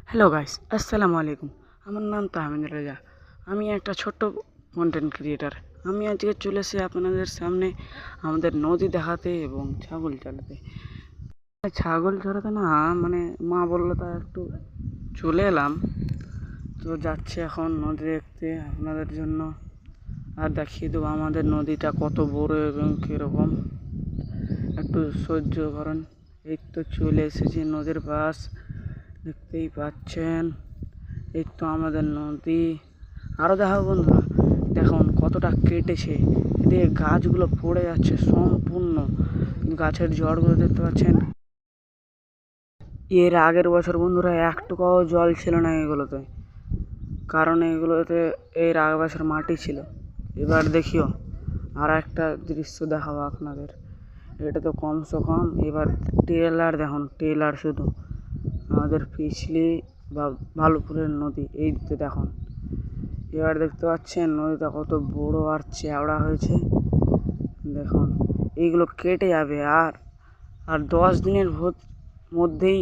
Hello guys, আসসালামু আলাইকুম। আমার নাম তাহমিদ রাজা। আমি একটা ছোট্ট কন্টেন্ট ক্রিয়েটার। আমি আজকে চলে এসেছি আপনাদের সামনে আমাদের নদী দেখাতে এবং ছাগল চড়াতে। ছাগল চড়াতে না, মানে মা বললো তা একটু চলে এলাম। তো যাচ্ছি এখন নদী দেখতে আপনাদের জন্য, আর দেখিয়ে দেবো আমাদের নদীটা কত বড় এবং কীরকম। একটু সহ্য করেন। এই তো চলে এসেছি নদীর পাশ, দেখতেই পাচ্ছেন। এই তো আমাদের নদী। আরও দেখাবো বন্ধুরা, দেখুন কতটা কেটেছে। এদিকে গাছগুলো পড়ে যাচ্ছে সম্পূর্ণ, গাছের জড়গুলো দেখতে পাচ্ছেন। এর আগের বছর বন্ধুরা একটুকুও জল ছিল না এগুলোতে, কারণ এগুলোতে এর আগের বছর মাটি ছিল। এবার দেখিও আর একটা দৃশ্য দেখাবো আপনাদের। এটা তো কমসে কম এবার টেলার দেখুন, টেলার শুধু আমাদের পিছলি বা ভালুপুরের নদী। এই তো দেখুন, এবার দেখতে পাচ্ছেন নদীটা কত বড় আর চওড়া হয়েছে। দেখুন এইগুলো কেটে যাবে, আর আর 10 দিনের মধ্যেই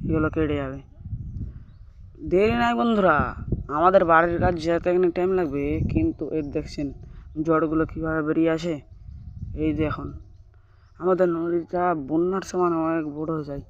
এগুলো কেটে যাবে। দেরি নাই বন্ধুরা, আমাদের বাড়ির কাজ যেতে এখানে টাইম লাগবে, কিন্তু এর দেখছেন জড়গুলো কীভাবে বেরিয়ে আসে। এই দেখুন আমাদের নদীটা বন্যার সময় অনেক বড় হয়ে যায়,